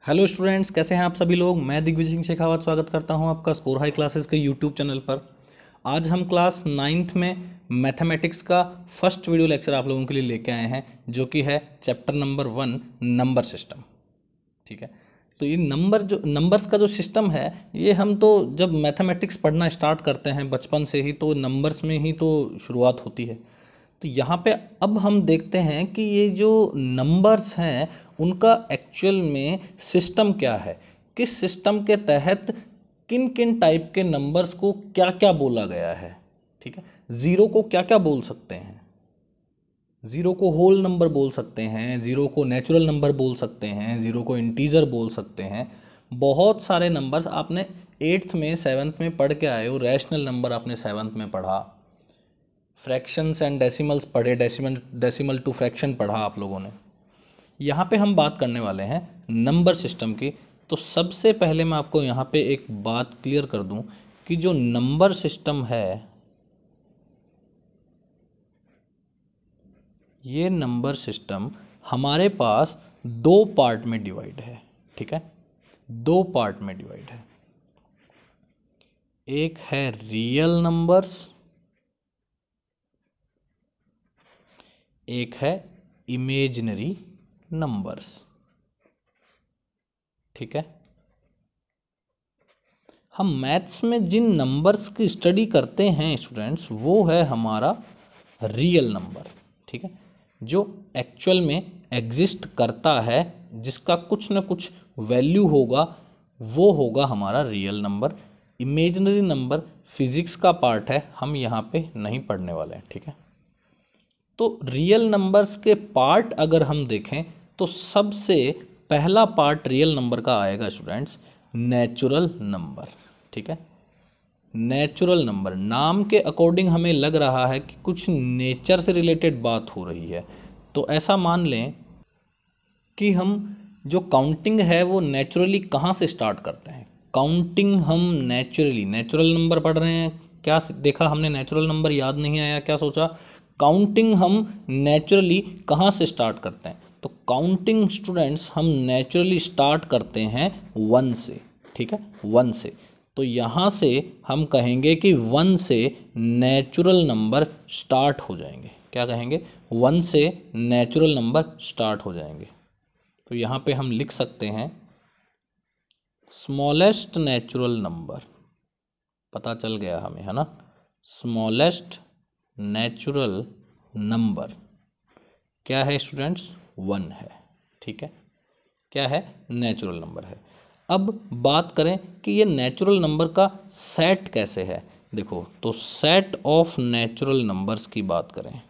Hello students, कैसे हैं आप सभी लोग। मैं दिग्विजय सिंह शेखावत स्वागत करता हूं आपका स्कोर हाई क्लासेस के यूट्यूब चैनल पर। आज हम क्लास 9th में मैथमेटिक्स का फर्स्ट वीडियो लेक्चर आप लोगों के लिए लेके आए हैं, जो कि है चैप्टर नंबर 1 नंबर सिस्टम। ठीक है, तो ये नंबर्स का जो सिस्टम है, ये हम तो जब मैथमेटिक्स पढ़ना स्टार्ट करते हैं बचपन से ही, तो नंबर्स में ही तो शुरुआत होती है। तो यहाँ पे अब हम देखते हैं कि ये जो नंबर्स हैं उनका एक्चुअल में सिस्टम क्या है, किस सिस्टम के तहत किन किन टाइप के नंबर्स को क्या क्या बोला गया है। ठीक है, ज़ीरो को क्या क्या बोल सकते हैं। ज़ीरो को होल नंबर बोल सकते हैं, ज़ीरो को नेचुरल नंबर बोल सकते हैं, ज़ीरो को इंटीजर बोल सकते हैं। बहुत सारे नंबर्स आपने 8th में 7th में पढ़ के आए हो। रैशनल नंबर आपने 7th में पढ़ा, फ्रैक्शंस एंड डेसिमल्स पढ़े, डेसिमल टू फ्रैक्शन पढ़ा आप लोगों ने। यहाँ पे हम बात करने वाले हैं नंबर सिस्टम की। तो सबसे पहले मैं आपको यहाँ पे एक बात क्लियर कर दूं कि जो नंबर सिस्टम है, ये नंबर सिस्टम हमारे पास दो पार्ट में डिवाइड है। ठीक है, दो पार्ट में डिवाइड है। एक है रियल नंबर्स, एक है इमेजिनरी नंबर्स। ठीक है, हम मैथ्स में जिन नंबर्स की स्टडी करते हैं स्टूडेंट्स, वो है हमारा रियल नंबर। ठीक है, जो एक्चुअल में एग्जिस्ट करता है, जिसका कुछ ना कुछ वैल्यू होगा, वो होगा हमारा real number. Imaginary number physics का पार्ट है, हम यहाँ पे नहीं पढ़ने वाले हैं। ठीक है, तो रियल नंबर्स के पार्ट अगर हम देखें तो सबसे पहला पार्ट रियल नंबर का आएगा स्टूडेंट्स, नेचुरल नंबर। ठीक है, नेचुरल नंबर नाम के अकॉर्डिंग हमें लग रहा है कि कुछ नेचर से रिलेटेड बात हो रही है। तो ऐसा मान लें कि हम जो काउंटिंग है वो नेचुरली कहाँ से स्टार्ट करते हैं। काउंटिंग हम नेचुरल नंबर पढ़ रहे हैं, क्या देखा हमने, नेचुरल नंबर याद नहीं आया, क्या सोचा, काउंटिंग हम नेचुरली कहाँ से स्टार्ट करते हैं। तो काउंटिंग स्टूडेंट्स हम नेचुरली स्टार्ट करते हैं 1 से। ठीक है, 1 से। तो यहाँ से हम कहेंगे कि 1 से नेचुरल नंबर स्टार्ट हो जाएंगे। क्या कहेंगे, 1 से नेचुरल नंबर स्टार्ट हो जाएंगे। तो यहाँ पे हम लिख सकते हैं स्मॉलेस्ट नेचुरल नंबर, पता चल गया हमें, है ना। स्मॉलेस्ट नेचुरल नंबर क्या है स्टूडेंट्स, 1 है। ठीक है, क्या है, नेचुरल नंबर है। अब बात करें कि ये नेचुरल नंबर का सेट कैसे है। देखो, तो सेट ऑफ नेचुरल नंबर्स की बात करें,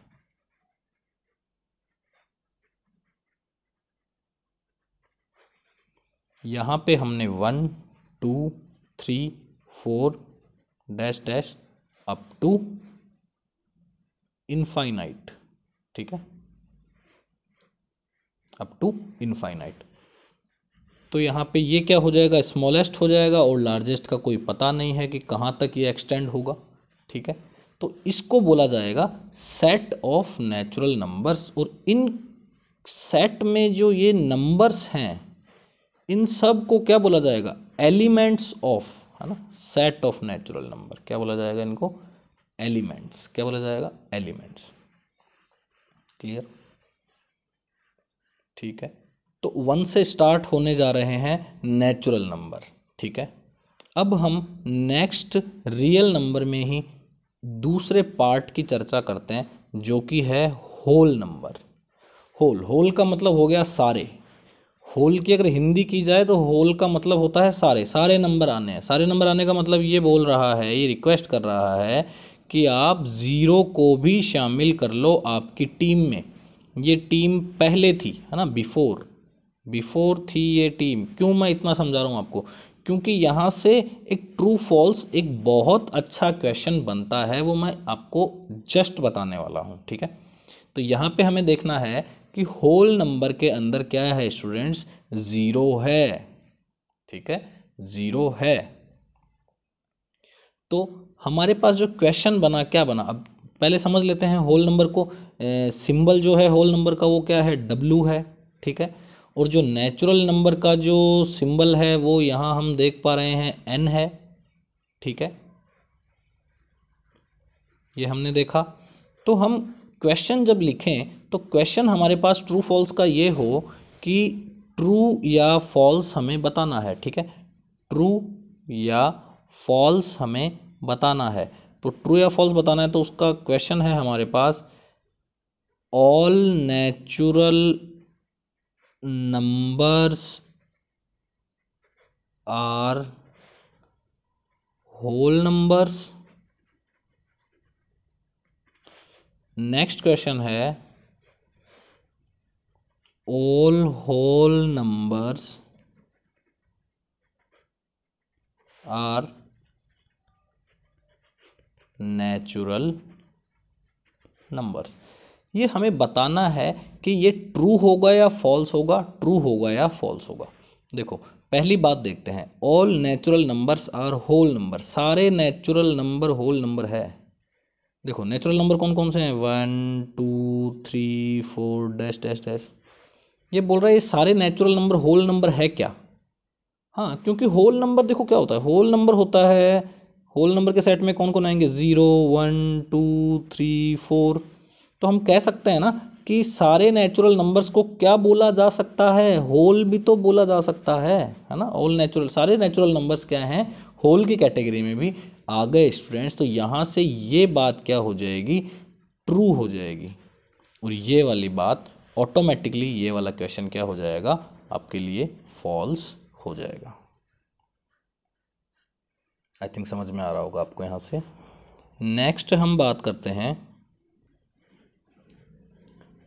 यहाँ पे हमने 1 2 3 4 dash dash up to infinite. ठीक है, अप टू इनफाइनाइट। तो यहाँ पे ये क्या हो जाएगा, स्मॉलेस्ट हो जाएगा, और लार्जेस्ट का कोई पता नहीं है कि कहाँ तक ये एक्सटेंड होगा। ठीक है, तो इसको बोला जाएगा सेट ऑफ नेचुरल नंबर्स। और इन सेट में जो ये नंबर्स हैं, इन सब को क्या बोला जाएगा, एलिमेंट्स ऑफ, है ना। सेट ऑफ नेचुरल नंबर क्या बोला जाएगा, इनको एलिमेंट्स। क्या बोला जाएगा, एलिमेंट्स। क्लियर, ठीक है। तो 1 से स्टार्ट होने जा रहे हैं नेचुरल नंबर। ठीक है, अब हम नेक्स्ट रियल नंबर में ही दूसरे पार्ट की चर्चा करते हैं, जो कि है होल नंबर। होल का मतलब हो गया सारे। होल की अगर हिंदी की जाए तो होल का मतलब होता है सारे नंबर आने हैं। सारे नंबर आने का मतलब ये बोल रहा है, ये रिक्वेस्ट कर रहा है कि आप ज़ीरो को भी शामिल कर लो आपकी टीम में। ये टीम पहले थी, है ना, बिफोर थी ये टीम। क्यों मैं इतना समझा रहा हूँ आपको, क्योंकि यहाँ से एक ट्रू फॉल्स एक बहुत अच्छा क्वेश्चन बनता है, वो मैं आपको जस्ट बताने वाला हूँ। ठीक है, तो यहाँ पे हमें देखना है कि होल नंबर के अंदर क्या है स्टूडेंट्स, 0 है। ठीक है, 0 है। तो हमारे पास जो क्वेश्चन बना, क्या बना, अब पहले समझ लेते हैं होल नंबर को। सिंबल जो है होल नंबर का वो क्या है, W है। ठीक है, और जो नेचुरल नंबर का जो सिंबल है वो यहाँ हम देख पा रहे हैं n है, ठीक है, ये हमने देखा। तो हम क्वेश्चन जब लिखें तो क्वेश्चन हमारे पास ट्रू फॉल्स का ये हो कि ट्रू या फॉल्स हमें बताना है, ठीक है, ट्रू या फॉल्स हमें बताना है। तो ट्रू या फॉल्स बताना है तो उसका क्वेश्चन है हमारे पास all natural numbers are whole numbers. Next question है all whole numbers are natural numbers. ये हमें बताना है कि ये ट्रू होगा या फॉल्स होगा, ट्रू होगा या फॉल्स होगा। देखो पहली बात देखते हैं, all natural numbers are whole number, सारे नेचुरल नंबर होल नंबर है। देखो नेचुरल नंबर कौन कौन से हैं, 1 2 3 4 डैश डैश डैश। ये बोल रहा है ये सारे नेचुरल नंबर होल नंबर है क्या? हाँ, क्योंकि होल नंबर देखो क्या होता है, होल नंबर होता है, होल नंबर के सेट में कौन कौन आएंगे, 0 1 2 3 4। तो हम कह सकते हैं ना कि सारे नेचुरल नंबर्स को क्या बोला जा सकता है, होल भी तो बोला जा सकता है ना। ऑल नेचुरल, सारे नेचुरल नंबर्स क्या हैं, होल की कैटेगरी में भी आ गए स्टूडेंट्स। तो यहाँ से ये बात क्या हो जाएगी, ट्रू हो जाएगी, और ये वाली बात ऑटोमेटिकली, ये वाला क्वेश्चन क्या हो जाएगा आपके लिए, फॉल्स हो जाएगा। आई थिंक समझ में आ रहा होगा आपको यहाँ से। नेक्स्ट हम बात करते हैं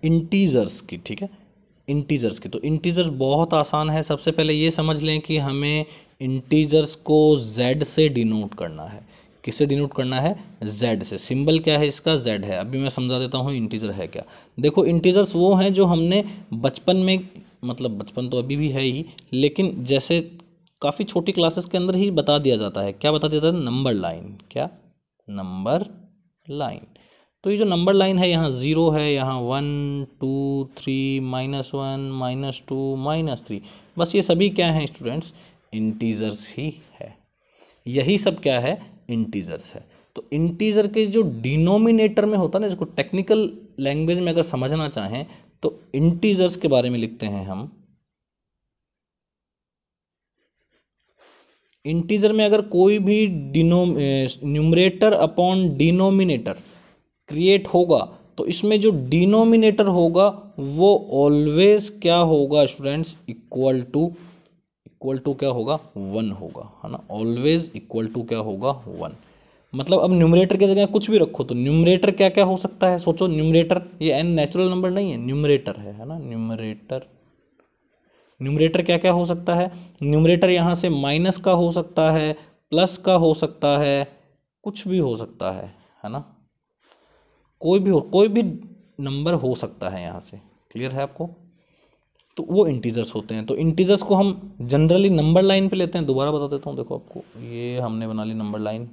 इंटीजर्स की, ठीक है, इंटीजर्स की। तो इंटीजर्स बहुत आसान है। सबसे पहले ये समझ लें कि हमें इंटीजर्स को z से डिनोट करना है। किससे डिनोट करना है, z से। सिंबल क्या है इसका, z है। अभी मैं समझा देता हूँ इंटीजर है क्या। देखो इंटीजर्स वो हैं जो हमने बचपन में, मतलब बचपन तो अभी भी है ही, लेकिन जैसे काफ़ी छोटी क्लासेस के अंदर ही बता दिया जाता है। क्या बता दिया जाता है, नंबर लाइन। क्या, नंबर लाइन। तो ये जो नंबर लाइन है, यहाँ 0 है, यहाँ 1 2 3 -1 -2 -3, बस ये सभी क्या हैं स्टूडेंट्स, इंटीजर्स ही है। यही सब क्या है, इंटीजर्स है। तो इंटीजर के जो डिनोमिनेटर में होता है ना, इसको टेक्निकल लैंग्वेज में अगर समझना चाहें तो इंटीजर्स के बारे में लिखते हैं हम। इंटीजर में अगर कोई भी न्यूमरेटर अपॉन डिनोमिनेटर क्रिएट होगा तो इसमें जो डिनोमिनेटर होगा वो ऑलवेज क्या होगा स्टूडेंट्स, इक्वल टू क्या होगा, 1 होगा, है ना। ऑलवेज इक्वल टू क्या होगा, 1। मतलब अब न्यूमरेटर की जगह कुछ भी रखो तो न्यूमरेटर क्या क्या हो सकता है, सोचो। न्यूमरेटर, ये n नेचुरल नंबर नहीं है, न्यूमरेटर है ना। न्यूमरेटर क्या क्या हो सकता है, न्यूमरेटर यहाँ से माइनस का हो सकता है, प्लस का हो सकता है, कुछ भी हो सकता है ना। कोई भी नंबर हो सकता है यहाँ से। क्लियर है आपको। तो वो इंटीजर्स होते हैं। तो इंटीजर्स को हम जनरली नंबर लाइन पे लेते हैं। दोबारा बता देता हूँ, देखो आपको, ये हमने बना ली नंबर लाइन,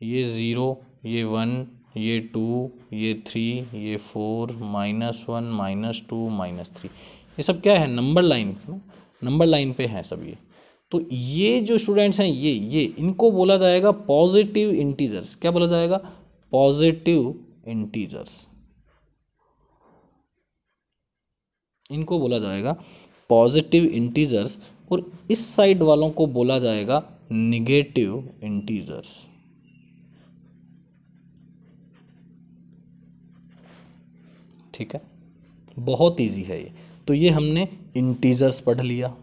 ये 0, ये 1, ये 2, ये 3, ये 4, -1 -2 -3, ये सब क्या है, नंबर लाइन, नंबर लाइन पे हैं सब ये। तो ये जो स्टूडेंट्स हैं ये इनको बोला जाएगा पॉजिटिव इंटीजर्स। क्या बोला जाएगा, पॉजिटिव इंटीजर्स। इनको बोला जाएगा पॉजिटिव इंटीजर्स, और इस साइड वालों को बोला जाएगा निगेटिव इंटीजर्स। ठीक है, बहुत इजी है ये। तो ये हमने इंटीजर्स पढ़ लिया।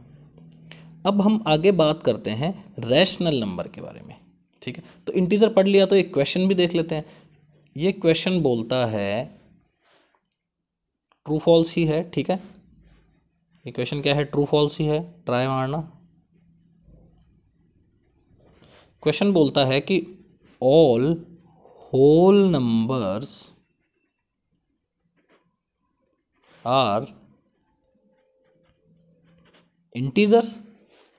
अब हम आगे बात करते हैं रैशनल नंबर के बारे में। ठीक है, तो इंटीजर पढ़ लिया तो एक क्वेश्चन भी देख लेते हैं। ये क्वेश्चन बोलता है, ट्रू फॉल्स ही है, ठीक है। ये क्वेश्चन क्या है, ट्रू फॉल्स ही है, ट्राई मारना। क्वेश्चन बोलता है कि all whole numbers are integers,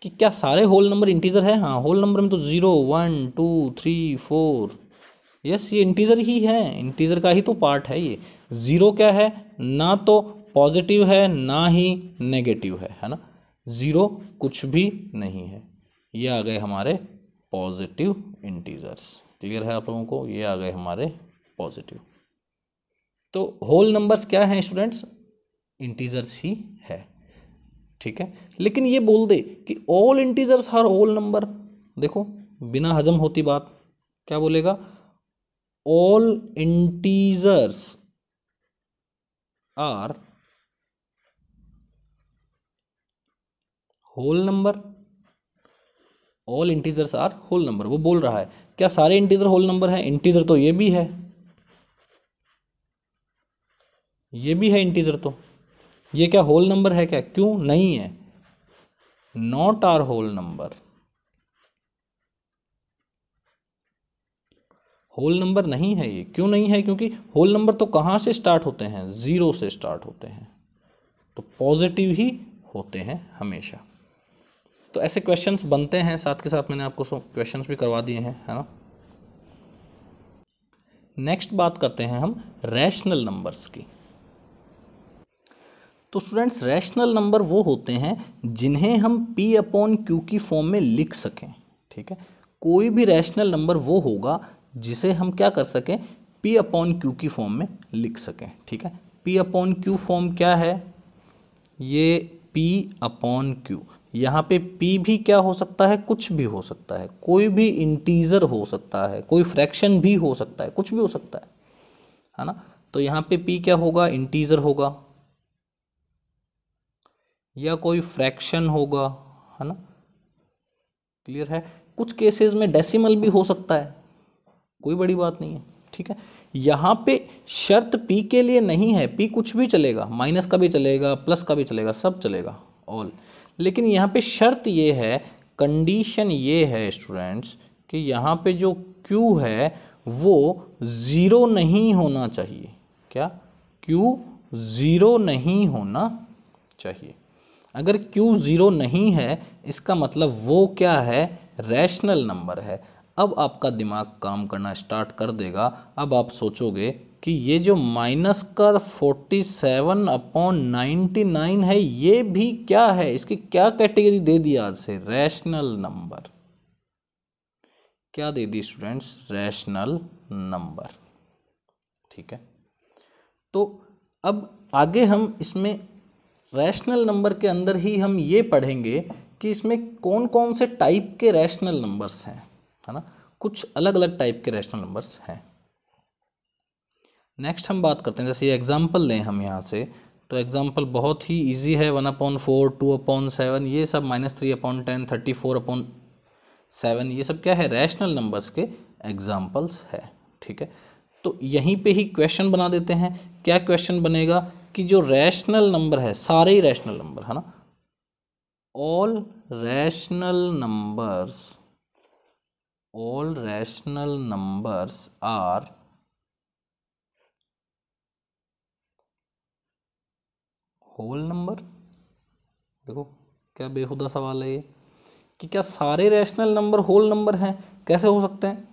कि क्या सारे होल नंबर इंटीजर है। हाँ, होल नंबर में तो 0 1 2 3 4, यस, ये इंटीजर ही है, इंटीजर का ही तो पार्ट है ये। 0 क्या है, ना तो पॉजिटिव है ना ही नेगेटिव है ना, ज़ीरो कुछ भी नहीं है। ये आ गए हमारे पॉजिटिव इंटीजर्स। क्लियर है आप लोगों को? ये आ गए हमारे पॉजिटिव। तो होल नंबर्स क्या हैं स्टूडेंट्स? इंटीजर्स ही है, ठीक है। लेकिन ये बोल दे कि all integers are whole number, देखो बिना हजम होती बात, क्या बोलेगा? All integers are whole number, all integers are whole number. वो बोल रहा है क्या सारे इंटीजर होल नंबर हैं? इंटीजर तो ये भी है, ये भी है इंटीजर, तो ये क्या होल नंबर है क्या? क्यों नहीं है? Not are whole number, whole number नहीं है ये। क्यों नहीं है? क्योंकि होल नंबर तो कहाँ से स्टार्ट होते हैं? ज़ीरो से स्टार्ट होते हैं, तो पॉजिटिव ही होते हैं हमेशा। तो ऐसे क्वेश्चंस बनते हैं, साथ के साथ मैंने आपको क्वेश्चंस भी करवा दिए हैं, है ना। नेक्स्ट बात करते हैं हम रैशनल नंबर्स की। तो स्टूडेंट्स रैशनल नंबर वो होते हैं जिन्हें हम P अपॉन Q की फॉर्म में लिख सकें, ठीक है। कोई भी रैशनल नंबर वो होगा जिसे हम क्या कर सकें? P अपॉन Q की फॉर्म में लिख सकें, ठीक है। P अपॉन Q फॉर्म क्या है? ये P अपॉन Q, यहाँ पे P भी क्या हो सकता है? कुछ भी हो सकता है, कोई भी इंटीजर हो सकता है, कोई फ्रैक्शन भी हो सकता है, कुछ भी हो सकता है ना। तो यहाँ पे P क्या होगा? इंटीजर होगा या कोई फ्रैक्शन होगा, है ना। क्लियर है? कुछ केसेस में डेसिमल भी हो सकता है, कोई बड़ी बात नहीं है, ठीक है। यहाँ पे शर्त P के लिए नहीं है, P कुछ भी चलेगा, माइनस का भी चलेगा, प्लस का भी चलेगा, सब चलेगा, ऑल। लेकिन यहाँ पे शर्त ये है, कंडीशन ये है स्टूडेंट्स कि यहाँ पे जो Q है वो ज़ीरो नहीं होना चाहिए। क्या? Q ज़ीरो नहीं होना चाहिए। अगर Q ज़ीरो नहीं है इसका मतलब वो क्या है? रैशनल नंबर है। अब आपका दिमाग काम करना स्टार्ट कर देगा। अब आप सोचोगे कि ये जो माइनस का 47 अपॉन 99 है ये भी क्या है? इसकी क्या कैटेगरी दे दी आज से? Rational number. क्या दे दी स्टूडेंट्स? रैशनल नंबर, ठीक है। तो अब आगे हम इसमें रैशनल नंबर के अंदर ही हम ये पढ़ेंगे कि इसमें कौन कौन से टाइप के रैशनल नंबर्स हैं, है ना। कुछ अलग अलग टाइप के रैशनल नंबर्स हैं। नेक्स्ट हम बात करते हैं, जैसे ये एग्जांपल लें हम यहाँ से, तो एग्जांपल बहुत ही इजी है। 1/4, 2/7, ये सब -3/10, 34/7, ये सब क्या है? रैशनल नंबर्स के एग्जांपल्स है, ठीक है। तो यहीं पे ही क्वेश्चन बना देते हैं। क्या क्वेश्चन बनेगा कि जो रैशनल नंबर है, सारे ही रैशनल नंबर, है ना, all rational numbers are whole number. देखो क्या बेहुदा सवाल है ये कि क्या सारे रैशनल नंबर होल नंबर हैं? कैसे हो सकते हैं?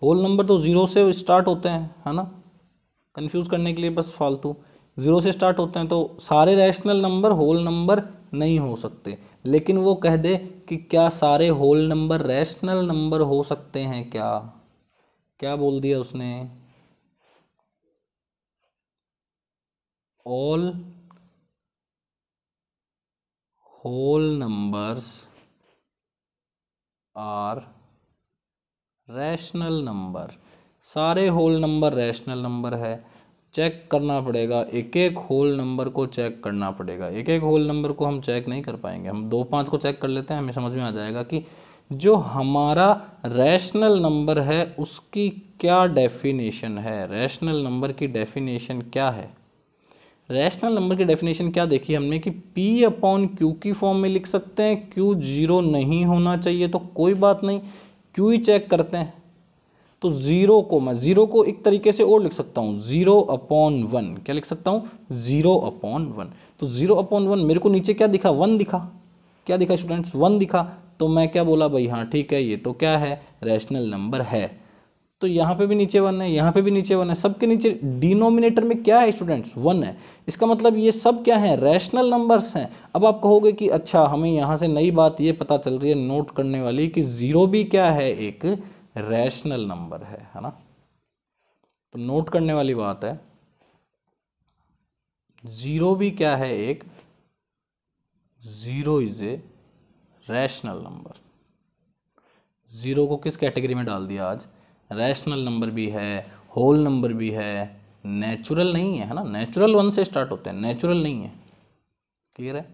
होल नंबर तो ज़ीरो से स्टार्ट होते हैं, है ना। कंफ्यूज करने के लिए बस फालतू, ज़ीरो से स्टार्ट होते हैं, तो सारे रैशनल नंबर होल नंबर नहीं हो सकते। लेकिन वो कह दे कि क्या सारे होल नंबर रैशनल नंबर हो सकते हैं? क्या क्या बोल दिया उसने? All whole numbers are rational number. सारे होल नंबर रैशनल नंबर है। चेक करना पड़ेगा, एक एक होल नंबर को चेक करना पड़ेगा। एक एक होल नंबर को हम चेक नहीं कर पाएंगे, हम 2, 5 को चेक कर लेते हैं, हमें समझ में आ जाएगा कि जो हमारा रैशनल नंबर है उसकी क्या डेफिनेशन है। रैशनल नंबर की डेफिनेशन क्या है? रैशनल नंबर की डेफिनेशन क्या देखी हमने कि P अपॉन Q की फॉर्म में लिख सकते हैं। Q ज़ीरो नहीं होना चाहिए, तो कोई बात नहीं, Q ही चेक करते हैं। तो ज़ीरो को मैं ज़ीरो को एक तरीके से और लिख सकता हूँ, 0/1। क्या लिख सकता हूँ? 0/1। तो 0/1 मेरे को नीचे क्या दिखा? 1 दिखा। क्या दिखा स्टूडेंट्स? 1 दिखा। तो मैं क्या बोला भाई? हाँ ठीक है, ये तो क्या है? रैशनल नंबर है। तो यहाँ पे भी नीचे 1 है, यहाँ पे भी नीचे 1 है, सबके नीचे डिनोमिनेटर में क्या है स्टूडेंट्स, 1 है। इसका मतलब ये सब क्या है, रैशनल नंबर्स हैं। अब आप कहोगे कि अच्छा हमें यहाँ से नई बात ये पता चल रही है नोट करने वाली कि 0 भी क्या है, एक रैशनल नंबर है ना। तो नोट करने वाली बात है, 0 भी क्या है, एक 0 इज ए रैशनल नंबर। 0 को किस कैटेगरी में डाल दिया आज, रैशनल नंबर भी है, होल नंबर भी है, नेचुरल नहीं है ना। नेचुरल 1 से स्टार्ट होते हैं, नेचुरल नहीं है। क्लियर है।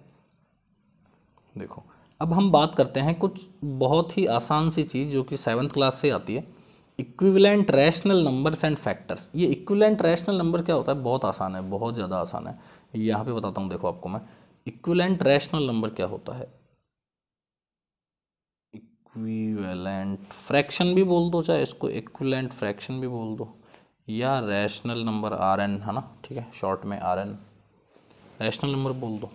देखो अब हम बात करते हैं कुछ बहुत ही आसान सी चीज़ जो कि 7th क्लास से आती है, equivalent rational numbers and factors. ये इक्विवेलेंट रैशनल नंबर क्या होता है, बहुत आसान है, बहुत ज़्यादा आसान है। यहाँ पे बताता हूँ, देखो आपको मैं, इक्विवेलेंट रैशनल नंबर क्या होता है, इक्विवेलेंट फ्रैक्शन भी बोल दो, चाहे इसको इक्विवेलेंट फ्रैक्शन भी बोल दो, या रैशनल नंबर RN है ना, ठीक है, शॉर्ट में RN रैशनल नंबर बोल दो।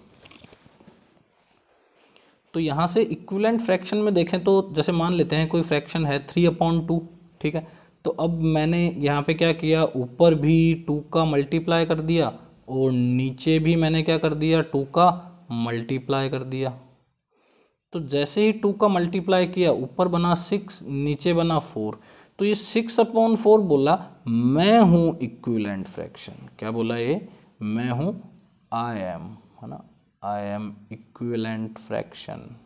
तो यहाँ से इक्विवेलेंट फ्रैक्शन में देखें तो जैसे मान लेते हैं कोई फ्रैक्शन है 3/2, ठीक है। तो अब मैंने यहाँ पे क्या किया, ऊपर भी 2 का मल्टीप्लाई कर दिया और नीचे भी मैंने क्या कर दिया, 2 का मल्टीप्लाई कर दिया। तो जैसे ही 2 का मल्टीप्लाई किया, ऊपर बना 6, नीचे बना 4, तो ये 6/4 बोला मैं हूँ इक्विवेलेंट फ्रैक्शन। क्या बोला ये, मैं हूँ, आई एम, है ना, I am equivalent fraction.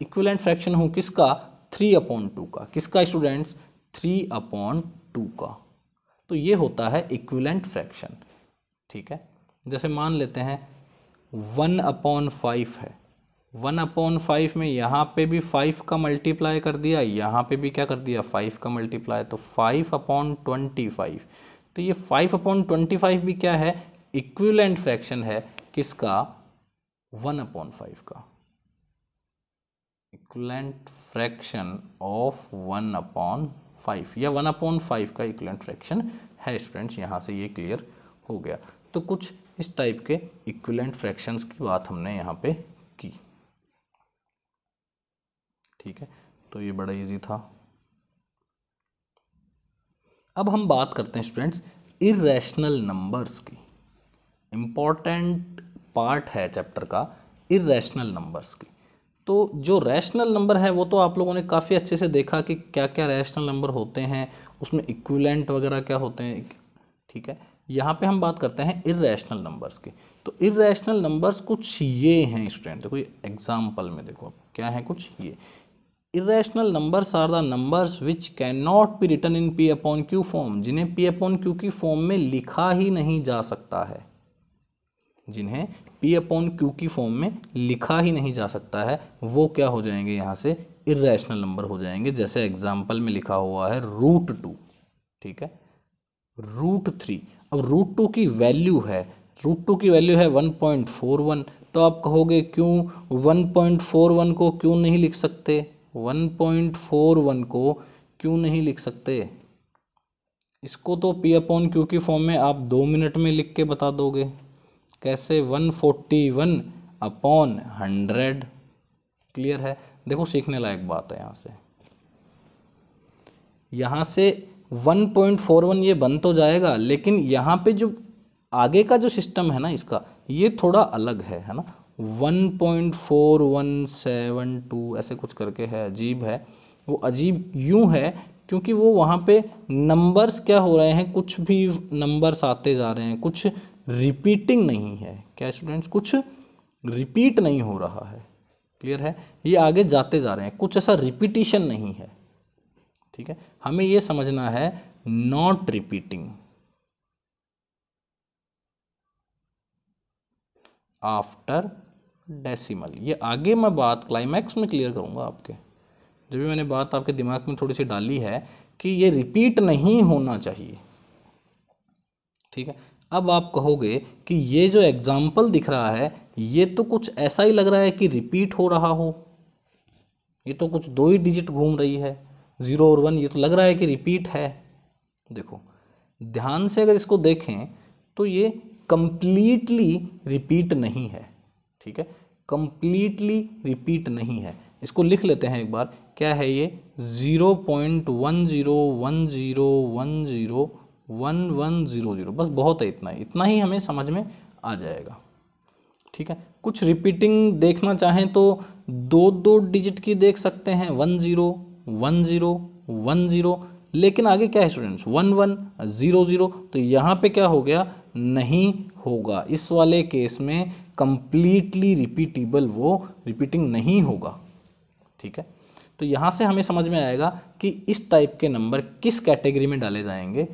Equivalent fraction हूँ किसका, 3/2 का। किसका स्टूडेंट्स, 3/2 का। तो ये होता है इक्विवेलेंट फ्रैक्शन, ठीक है। जैसे मान लेते हैं 1/5 है, 1/5 में यहाँ पे भी 5 का मल्टीप्लाई कर दिया, यहाँ पे भी क्या कर दिया, 5 का मल्टीप्लाई, तो 5/25। तो ये 5/25 भी क्या है, इक्विवेलेंट फ्रैक्शन है किसका, 1/5 का। इक्विवेलेंट फ्रैक्शन ऑफ 1/5 या 1/5 का इक्विवेलेंट फ्रैक्शन है स्टूडेंट्स। यहाँ से ये क्लियर हो गया। तो कुछ इस टाइप के इक्विवेलेंट फ्रैक्शंस की बात हमने यहाँ पे की, ठीक है। तो ये बड़ा इजी था। अब हम बात करते हैं स्टूडेंट्स इर्रेशनल नंबर्स की। इम्पॉर्टेंट पार्ट है चैप्टर का इर्रेशनल नंबर्स की। तो जो रैशनल नंबर है वो तो आप लोगों ने काफ़ी अच्छे से देखा कि क्या क्या रैशनल नंबर होते हैं, उसमें इक्विवेलेंट वगैरह क्या होते हैं, ठीक है। यहाँ पे हम बात करते हैं इर्रेशनल नंबर्स की। तो इर्रेशनल नंबर्स कुछ ये हैं स्टूडेंट, देखो एग्जाम्पल में देखो क्या है, कुछ ये irrational numbers are the numbers which can not be written in P/Q form, जिन्हें P/Q की फॉर्म में लिखा ही नहीं जा सकता है, जिन्हें P/Q की फॉर्म में लिखा ही नहीं जा सकता है, वो क्या हो जाएंगे, यहाँ से इर्रेशनल नंबर हो जाएंगे। जैसे एग्जाम्पल में लिखा हुआ है √2, ठीक है, √3। अब √2 की वैल्यू है, √2 की वैल्यू है 1.41। तो आप कहोगे क्यों 1.41 को क्यों नहीं लिख सकते, 1.41 को क्यों नहीं लिख सकते। इसको तो P/Q की फॉर्म में आप 2 मिनट में लिख के बता दोगे। कैसे, 141/100। क्लियर है। देखो सीखने लायक बात है। यहाँ से 1.41 ये बन तो जाएगा, लेकिन यहाँ पे जो आगे का जो सिस्टम है ना इसका, ये थोड़ा अलग है ना। 1.4172 ऐसे कुछ करके है, अजीब है। वो अजीब यूँ है क्योंकि वो वहाँ पे नंबर्स क्या हो रहे हैं, कुछ भी नंबर्स आते जा रहे हैं, कुछ रिपीटिंग नहीं है। क्या स्टूडेंट्स, कुछ रिपीट नहीं हो रहा है। क्लियर है, ये आगे जाते जा रहे हैं, कुछ ऐसा रिपीटिशन नहीं है, ठीक है। हमें ये समझना है नॉट रिपीटिंग आफ्टर डेसिमल। ये आगे मैं बात क्लाइमैक्स में क्लियर करूंगा आपके, जब भी मैंने बात आपके दिमाग में थोड़ी सी डाली है कि ये रिपीट नहीं होना चाहिए, ठीक है। अब आप कहोगे कि ये जो एग्जाम्पल दिख रहा है ये तो कुछ ऐसा ही लग रहा है कि रिपीट हो रहा हो, ये तो कुछ 2 ही डिजिट घूम रही है, 0 और 1, ये तो लग रहा है कि रिपीट है। देखो ध्यान से अगर इसको देखें तो ये कंप्लीटली रिपीट नहीं है, ठीक है, कंप्लीटली रिपीट नहीं है। इसको लिख लेते हैं एक बार, क्या है ये 0.1010101100, बस बहुत है, इतना ही हमें समझ में आ जाएगा। ठीक है, कुछ रिपीटिंग देखना चाहें तो 2 डिजिट की देख सकते हैं, 101010, लेकिन आगे क्या है स्टूडेंट्स 1100, तो यहाँ पे क्या हो गया, नहीं होगा, इस वाले केस में कंप्लीटली रिपीटेबल वो रिपीटिंग नहीं होगा। ठीक है, तो यहाँ से हमें समझ में आएगा कि इस टाइप के नंबर किस कैटेगरी में डाले जाएंगे,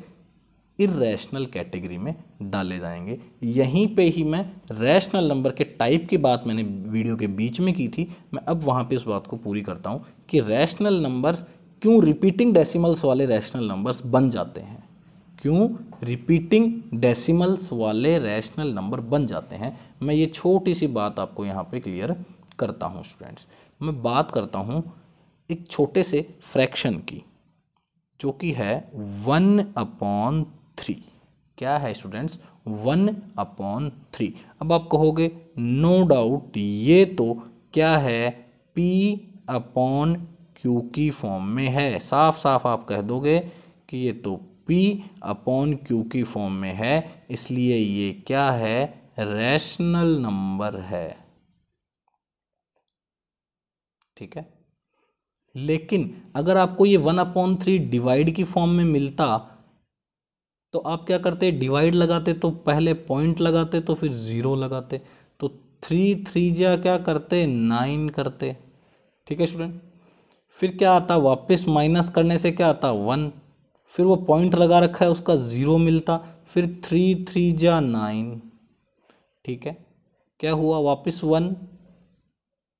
इर्रेशनल कैटेगरी में डाले जाएंगे। यहीं पे ही मैं रैशनल नंबर के टाइप की बात मैंने वीडियो के बीच में की थी, मैं अब वहाँ पे उस बात को पूरी करता हूँ कि रैशनल नंबर्स क्यों रिपीटिंग डेसिमल्स वाले रैशनल नंबर्स बन जाते हैं, क्यों रिपीटिंग डेसिमल्स वाले रैशनल नंबर बन जाते हैं। मैं ये छोटी सी बात आपको यहाँ पे क्लियर करता हूँ स्टूडेंट्स। मैं बात करता हूँ एक छोटे से फ्रैक्शन की, जो कि है 1/3। क्या है स्टूडेंट्स 1/3। अब आप कहोगे नो डाउट ये तो क्या है P/Q की फॉर्म में है, साफ साफ आप कह दोगे कि ये तो P/Q की फॉर्म में है, इसलिए ये क्या है, रैशनल नंबर है। ठीक है, लेकिन अगर आपको ये 1/3 डिवाइड की फॉर्म में मिलता तो आप क्या करते, डिवाइड लगाते तो पहले पॉइंट लगाते, तो फिर 0 लगाते, तो 3 जा क्या करते 9 करते। ठीक है स्टूडेंट, फिर क्या आता, वापस माइनस करने से क्या आता 1, फिर वो पॉइंट लगा रखा है उसका 0 मिलता, फिर 3 जा 9। ठीक है, क्या हुआ, वापस 1,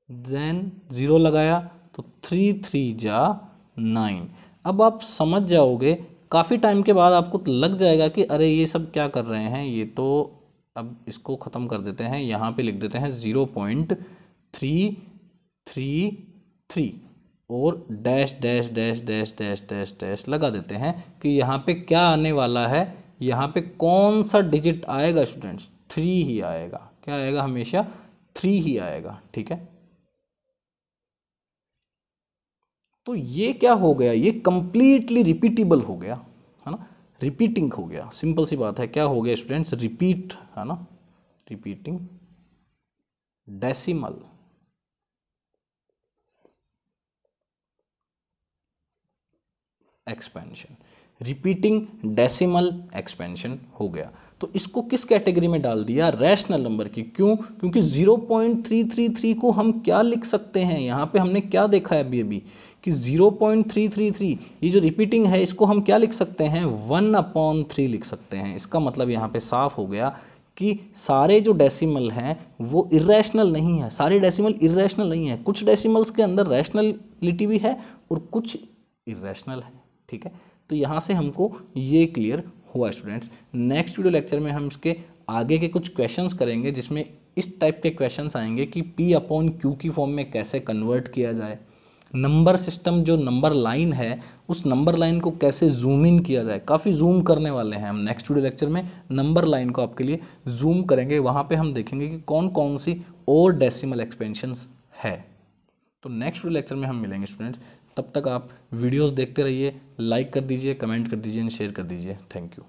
देन 0 लगाया तो 3 जा 9। अब आप समझ जाओगे, काफ़ी टाइम के बाद आपको लग जाएगा कि अरे ये सब क्या कर रहे हैं, ये तो अब इसको ख़त्म कर देते हैं, यहाँ पे लिख देते हैं 0.333 और dash dash dash dash dash dash dash लगा देते हैं कि यहाँ पे क्या आने वाला है, यहाँ पे कौन सा डिजिट आएगा स्टूडेंट्स, 3 ही आएगा। क्या आएगा, हमेशा 3 ही आएगा। ठीक है, तो ये क्या हो गया, ये कंप्लीटली रिपीटेबल हो गया, है ना, रिपीटिंग हो गया, सिंपल सी बात है। क्या हो गया स्टूडेंट्स, रिपीट, है ना, repeating decimal expansion, repeating decimal expansion हो गया। तो इसको किस कैटेगरी में डाल दिया, रैशनल नंबर की। क्यों, क्योंकि 0.333 को हम क्या लिख सकते हैं, यहाँ पे हमने क्या देखा है अभी कि 0.333 ये जो रिपीटिंग है इसको हम क्या लिख सकते हैं, 1/3 लिख सकते हैं। इसका मतलब यहाँ पे साफ हो गया कि सारे जो डेसिमल हैं वो इरेशनल नहीं है, सारे डेसिमल इरेशनल नहीं है, कुछ डेसिमल्स के अंदर रैशनलिटी भी है और कुछ इरेशनल है। ठीक है, तो यहाँ से हमको ये क्लियर हुआ स्टूडेंट्स। नेक्स्ट वीडियो लेक्चर में हम इसके आगे के कुछ क्वेश्चंस करेंगे, जिसमें इस टाइप के क्वेश्चंस आएंगे कि P/Q की फॉर्म में कैसे कन्वर्ट किया जाए, नंबर सिस्टम जो नंबर लाइन है उस नंबर लाइन को कैसे जूम इन किया जाए। काफ़ी जूम करने वाले हैं हम नेक्स्ट वीडियो लेक्चर में, नंबर लाइन को आपके लिए जूम करेंगे, वहाँ पे हम देखेंगे कि कौन कौन सी और डेसिमल एक्सपेंशंस है। तो नेक्स्ट वीडियो लेक्चर में हम मिलेंगे स्टूडेंट्स, तब तक आप वीडियोस देखते रहिए, लाइक कर दीजिए, कमेंट कर दीजिए, शेयर कर दीजिए। Thank you.